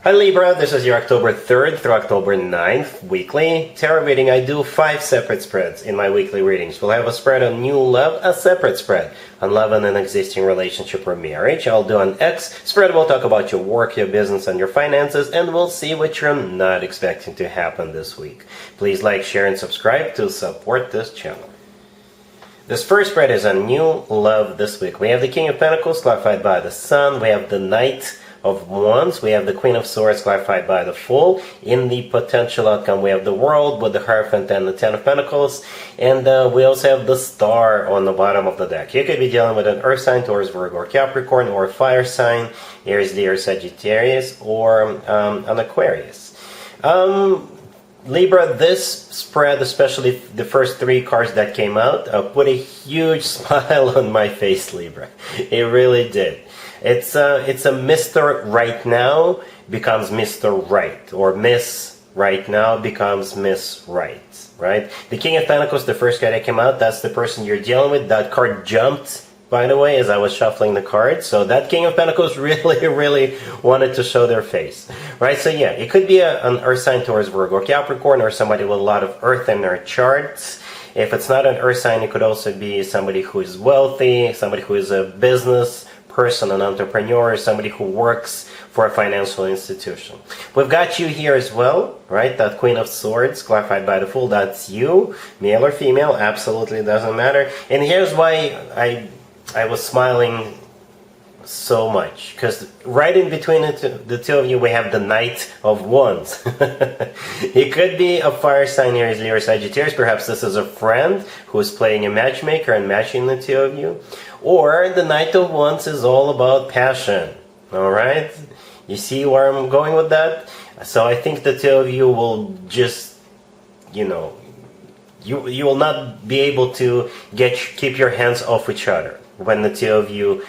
Hi Libra, this is your October 3rd through October 9th weekly tarot reading. I do 5 separate spreads in my weekly readings. We'll have a spread on new love, a separate spread on love and an existing relationship or marriage. I'll do an X spread. We'll talk about your work, your business, and your finances, and we'll see what you're not expecting to happen this week. Please like, share, and subscribe to support this channel. This first spread is on new love this week. We have the King of Pentacles clarified by the Sun. We have the Knight of Wands. We have the Queen of Swords clarified by the Fool. In the potential outcome, we have the World with the Hierophant and the Ten of Pentacles. And we also have the Star on the bottom of the deck. You could be dealing with an Earth sign, Taurus, Virgo, or Capricorn, or a Fire sign, Aries, Leo, Sagittarius, or an Aquarius. Libra, this spread, especially the first 3 cards that came out, put a huge smile on my face, Libra. It really did. It's a Mr. Right Now becomes Mr. Right, or Miss Right Now becomes Miss Right, right? The King of Pentacles, the first card that came out, that's the person you're dealing with. That card jumped, by the way, as I was shuffling the cards. So that King of Pentacles really wanted to show their face, right? So yeah, it could be an Earth sign, Taurus, Virgo, or Capricorn, or somebody with a lot of Earth in their charts. If it's not an Earth sign, it could also be somebody who is wealthy, somebody who is a business person, an entrepreneur, somebody who works for a financial institution. We've got you here as well, right? That Queen of Swords, clarified by the Fool, that's you, male or female, absolutely doesn't matter. And here's why I was smiling so much, because right in between the two of you, we have the Knight of Wands. It could be a fire sign, Aries, Leo, or Sagittarius. Perhaps this is a friend who is playing a matchmaker and matching the two of you. Or the Knight of Wands is all about passion. Alright? You see where I'm going with that? So I think the two of you will just, you know, you will not be able to keep your hands off each other when the two of you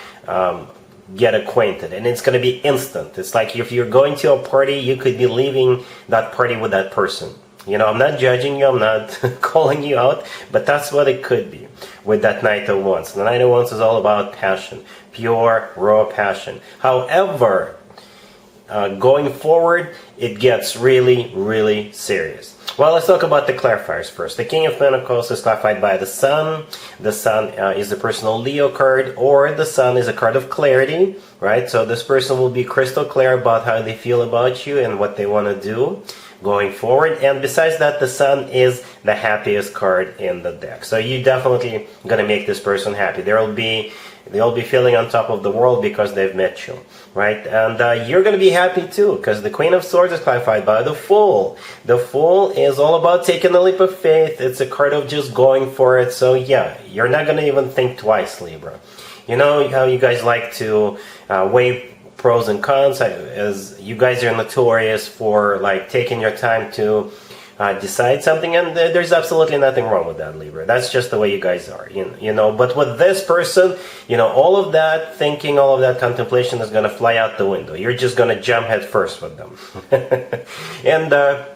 get acquainted, and it's going to be instant. It's like if you're going to a party, you could be leaving that party with that person. You know, I'm not judging you, I'm not calling you out, but that's what it could be with that Knight of Wands. The Knight of Wands is all about passion, pure, raw passion. However, going forward, it gets really serious. Well, let's talk about the clarifiers first. The King of Pentacles is clarified by the Sun. The Sun is the personal Leo card, or the Sun is a card of clarity, right? So this person will be crystal clear about how they feel about you and what they want to do going forward. And besides that, the Sun is the happiest card in the deck. So you definitely going to make this person happy. They'll be feeling on top of the world because they've met you, right? And you're going to be happy too, because the Queen of Swords is clarified by the Fool. The Fool is all about taking a leap of faith. It's a card of just going for it. So yeah, you're not going to even think twice, Libra. You know how you guys like to weigh pros and cons, as you guys are notorious for like taking your time to decide something, and there's absolutely nothing wrong with that, Libra. That's just the way you guys are, you know. But with this person, you know, all of that thinking, all of that contemplation is going to fly out the window. You're just going to jump head first with them. And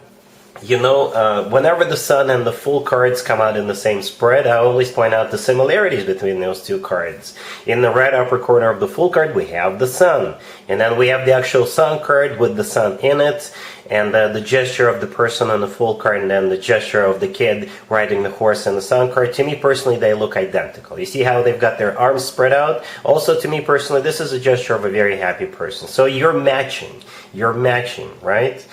you know, whenever the Sun and the Fool cards come out in the same spread, I always point out the similarities between those two cards. In the right upper corner of the Fool card, we have the Sun. And then we have the actual Sun card with the Sun in it. And the gesture of the person on the Fool card, and then the gesture of the kid riding the horse in the Sun card. To me personally, they look identical. You see how they've got their arms spread out? Also, to me personally, this is a gesture of a very happy person. So you're matching, right?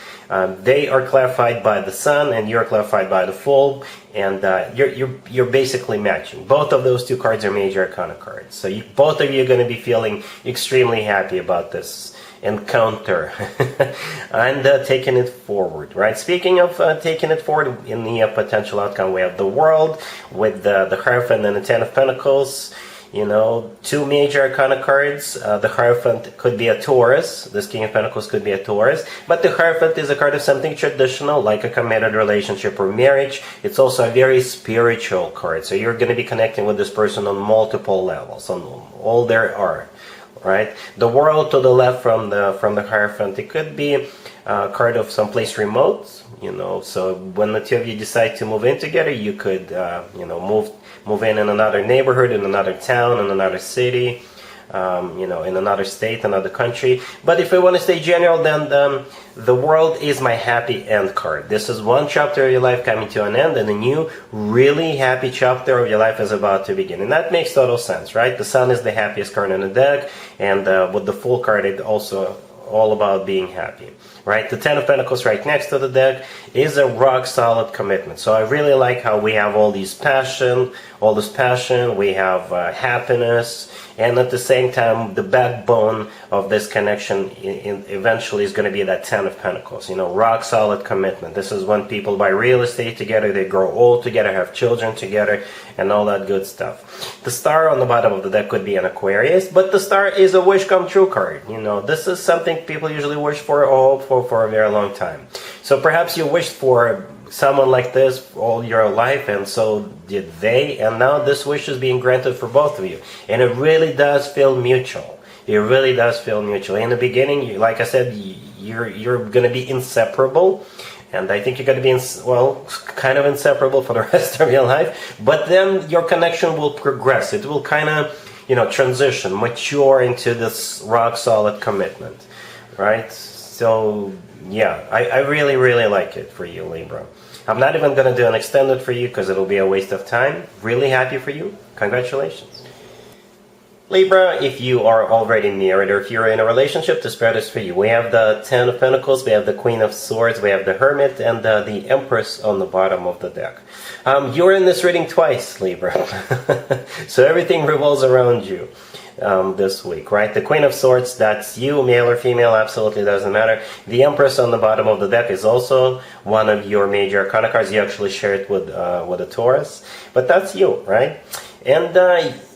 They are clarified by the Sun, and you're clarified by the Fool, and you're basically matching. Both of those two cards are major arcana cards. So both of you are going to be feeling extremely happy about this encounter and taking it forward, right? Speaking of taking it forward in the potential outcome, we have the World with the Hierophant and the Ten of Pentacles. You know, 2 major arcana cards. The Hierophant could be a Taurus. This King of Pentacles could be a Taurus. But the Hierophant is a card of something traditional, like a committed relationship or marriage. It's also a very spiritual card. So you're going to be connecting with this person on multiple levels, on all there are. Right, the World to the left from the Hierophant, it could be a card of someplace remote, you know. So when the two of you decide to move in together, you could, you know, move in another neighborhood, in another town, in another city. in another state, another country. But if we want to stay general, then the world is my happy end card. This is one chapter of your life coming to an end, and a new, really happy chapter of your life is about to begin. And that makes total sense, right? The Sun is the happiest card in the deck, and with the Fool card, it also all about being happy, right? The Ten of Pentacles right next to the deck is a rock-solid commitment. So I really like how we have all this passion, we have happiness, and at the same time, the backbone of this connection eventually is going to be that Ten of Pentacles, rock-solid commitment. This is when people buy real estate together, they grow old together, have children together, and all that good stuff. The Star on the bottom of the deck could be an Aquarius, but the Star is a wish come true card. This is something people usually wish for or hope for a very long time. So perhaps you wished for someone like this all your life, and so did they, and now this wish is being granted for both of you. And it really does feel mutual. It really does feel mutual. In the beginning, like I said, you're going to be inseparable. And I think you're going to be, kind of inseparable for the rest of your life. But then your connection will progress. It will kind of, transition, mature into this rock-solid commitment, right? So, yeah, I really, really like it for you, Libra. I'm not even going to do an extended for you because it'll be a waste of time. Really happy for you. Congratulations. Libra, if you are already married or if you're in a relationship, the spread is for you. We have the Ten of Pentacles, we have the Queen of Swords, we have the Hermit, and the Empress on the bottom of the deck. You're in this reading twice, Libra. So everything revolves around you this week, right? The Queen of Swords, that's you, male or female, absolutely doesn't matter. The Empress on the bottom of the deck is also one of your major arcana cards. You actually share it with a Taurus, but that's you, right? And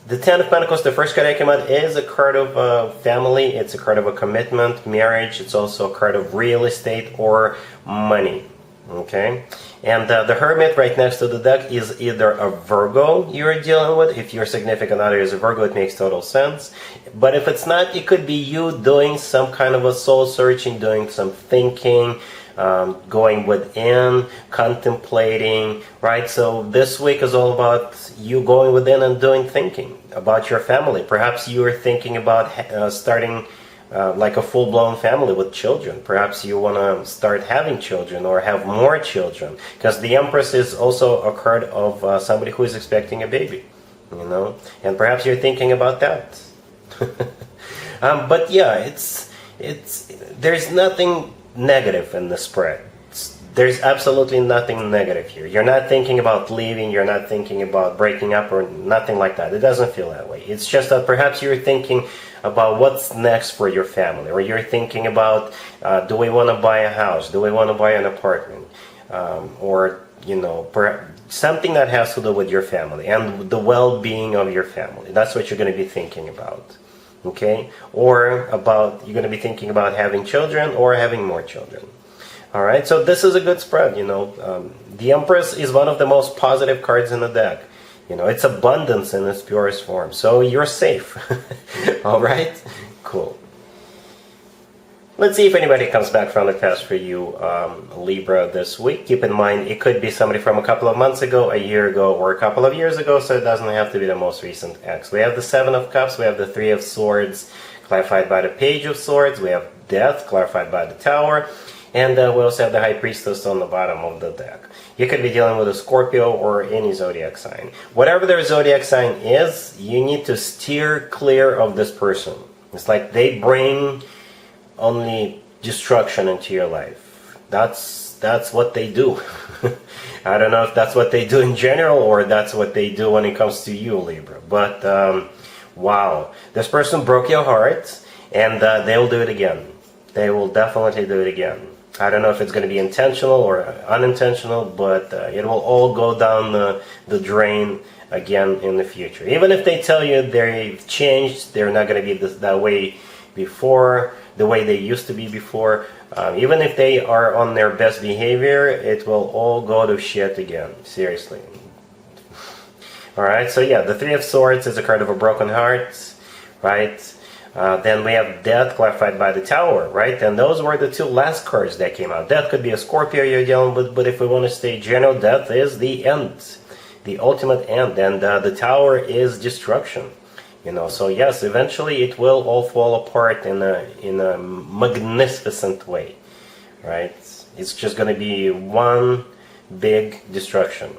the Ten of Pentacles, the first card that came out, is a card of family. It's a card of a commitment, marriage. It's also a card of real estate or money. Okay? And the Hermit right next to the deck is either a Virgo you're dealing with. If your significant other is a Virgo, it makes total sense. But if it's not, it could be you doing some kind of a soul searching, doing some thinking, going within, contemplating, right? So this week is all about you going within and doing thinking about your family. Perhaps you are thinking about starting like a full-blown family with children. Perhaps you want to start having children or have more children, because the Empress is also a card of somebody who is expecting a baby, and perhaps you're thinking about that. But yeah, it's there's nothing negative in the spread. There's absolutely nothing negative here. You're not thinking about leaving, you're not thinking about breaking up or nothing like that. It doesn't feel that way. It's just that perhaps you're thinking about what's next for your family, or you're thinking about do we want to buy a house, do we want to buy an apartment, or something that has to do with your family and the well-being of your family. That's what you're going to be thinking about. Okay, or you're going to be thinking about having children or having more children. All right, so this is a good spread. The Empress is one of the most positive cards in the deck. It's abundance in its purest form, so you're safe. All right, cool. Let's see if anybody comes back from the past for you, Libra, this week. Keep in mind, it could be somebody from a couple of months ago, a year ago, or a couple of years ago, so it doesn't have to be the most recent ex. We have the Seven of Cups, we have the Three of Swords, clarified by the Page of Swords, we have Death, clarified by the Tower, and we also have the High Priestess on the bottom of the deck. You could be dealing with a Scorpio or any zodiac sign. Whatever their zodiac sign is, you need to steer clear of this person. It's like they bring only destruction into your life. That's what they do. I don't know if that's what they do in general or that's what they do when it comes to you, Libra. But wow, this person broke your heart, and they'll do it again. They will definitely do it again. I don't know if it's going to be intentional or unintentional, but it will all go down the drain again in the future. Even if they tell you they've changed, they're not going to be that way before, the way they used to be before. Even if they are on their best behavior, it will all go to shit again. Seriously. Alright, so yeah, the Three of Swords is a card of a broken heart, right? Then we have Death, clarified by the Tower, right? And those were the two last cards that came out. Death could be a Scorpio you're dealing with, but if we want to stay general, Death is the end, the ultimate end, and the Tower is destruction. So yes, eventually it will all fall apart in a magnificent way, right? It's just going to be one big destruction,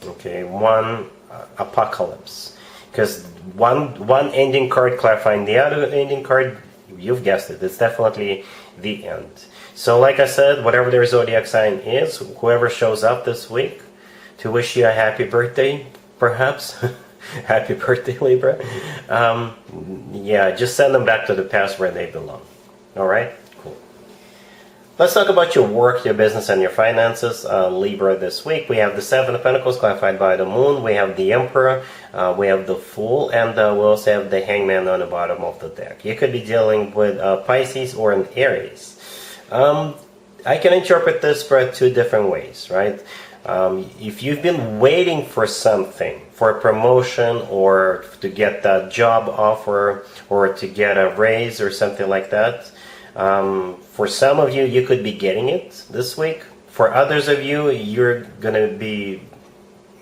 okay? One apocalypse. Because one ending card clarifying the other ending card, you've guessed it, it's definitely the end. So like I said, whatever their zodiac sign is, whoever shows up this week, to wish you a happy birthday, perhaps. Happy birthday, Libra. Yeah, just send them back to the past where they belong. Alright? Cool. Let's talk about your work, your business, and your finances, Libra, this week. We have the Seven of Pentacles clarified by the Moon. We have the Emperor. We have the Fool. And we also have the Hangman on the bottom of the deck. You could be dealing with Pisces or an Aries. I can interpret this for two different ways, right? If you've been waiting for something, for a promotion or to get that job offer or to get a raise or something like that, for some of you, you could be getting it this week. For others of you, you're going to be,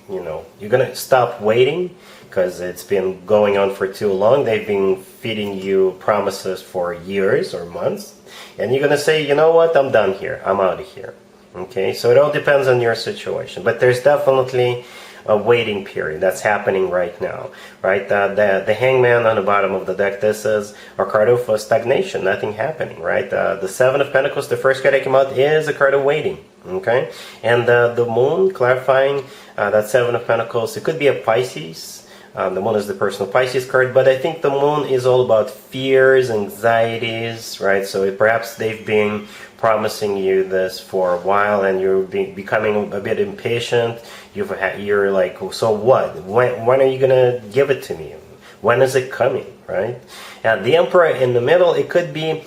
you're going to stop waiting because it's been going on for too long. They've been feeding you promises for years or months. And you're going to say, you know what, I'm done here. I'm out of here. Okay, so it all depends on your situation. But there's definitely a waiting period that's happening right now, right? The Hangman on the bottom of the deck, this is a card of stagnation, nothing happening, right? The Seven of Pentacles, the first card that came out, is a card of waiting, okay? And the Moon, clarifying that Seven of Pentacles, it could be a Pisces. The Moon is the personal Pisces card, but I think the Moon is all about fears, anxieties, right? So perhaps they've been promising you this for a while and you're becoming a bit impatient. You're like, so what? When are you going to give it to me? When is it coming, right? And the Emperor in the middle, it could be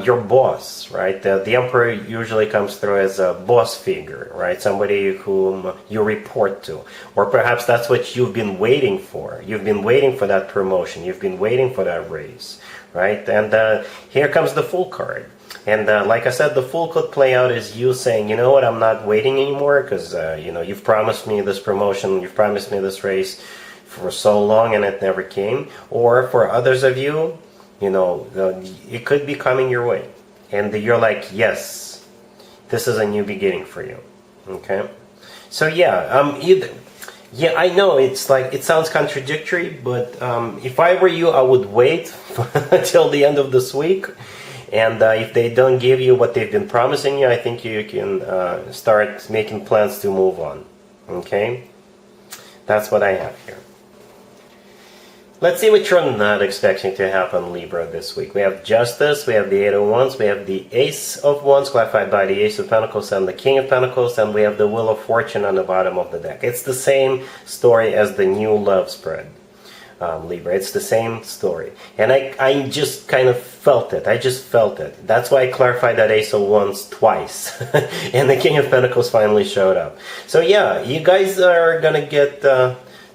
your boss, right? The Emperor usually comes through as a boss figure, right? Somebody whom you report to. Or perhaps that's what you've been waiting for. You've been waiting for that promotion. You've been waiting for that raise, right? And here comes the Fool card. And like I said, the Fool could play out as you saying, you know what, I'm not waiting anymore because, you've promised me this promotion, you've promised me this raise for so long and it never came. Or for others of you, it could be coming your way. And you're like, yes, this is a new beginning for you. Okay? So yeah, yeah, I know it's like, it sounds contradictory, but if I were you, I would wait until the end of this week. And if they don't give you what they've been promising you, I think you can start making plans to move on. Okay? That's what I have here. Let's see what you're not expecting to happen, Libra, this week. We have Justice, we have the Eight of Wands, we have the Ace of Wands, clarified by the Ace of Pentacles and the King of Pentacles, and we have the Wheel of Fortune on the bottom of the deck. It's the same story as the new love spread. Libra, it's the same story, and I just kind of felt it. I just felt it. That's why I clarified that Ace of Wands twice and the King of Pentacles finally showed up. So yeah, you guys are gonna get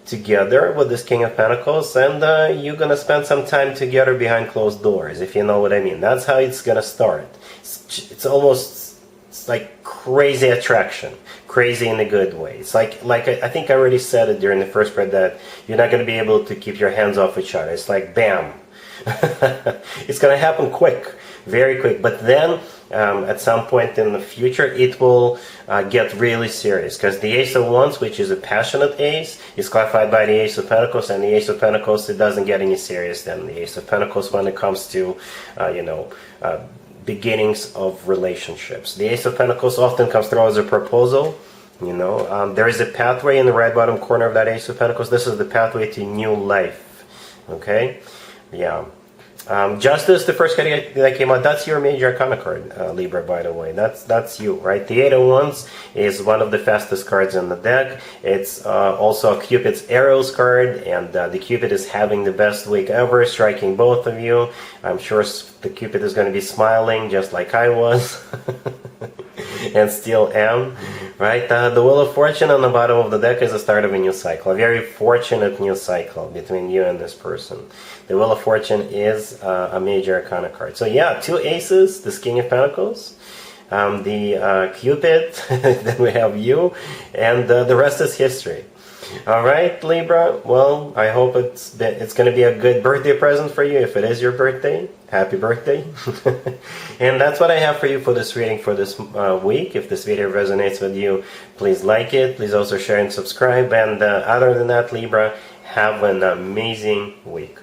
together with this King of Pentacles, and you're gonna spend some time together behind closed doors, if you know what I mean. That's how it's gonna start. It's almost like crazy attraction. Crazy in a good way. It's like I think I already said it during the first spread that you're not going to be able to keep your hands off each other. It's like bam. It's going to happen quick, very quick. But then at some point in the future, it will get really serious, because the Ace of Wands, which is a passionate ace, is clarified by the Ace of Pentacles, and the Ace of Pentacles, it doesn't get any serious than the Ace of Pentacles when it comes to beginnings of relationships. The Ace of Pentacles often comes through as a proposal. There is a pathway in the right bottom corner of that Ace of Pentacles. This is the pathway to new life. Okay? Yeah. Justice, the first card that came out, that's your major arcana card, Libra, by the way. That's you, right? The Eight of Wands is one of the fastest cards in the deck. It's also a Cupid's Arrows card, and the Cupid is having the best week ever, striking both of you. I'm sure the Cupid is going to be smiling just like I was. And still am, right? The Wheel of Fortune on the bottom of the deck is the start of a new cycle, a very fortunate new cycle between you and this person. The Wheel of Fortune is a major arcana card. So yeah, two aces, this King of Pentacles, the Cupid, then we have you, and the rest is history. All right, Libra. Well, I hope it's going to be a good birthday present for you. If it is your birthday, happy birthday. And that's what I have for you for this reading for this week. If this video resonates with you, please like it. Please also share and subscribe. And other than that, Libra, have an amazing week.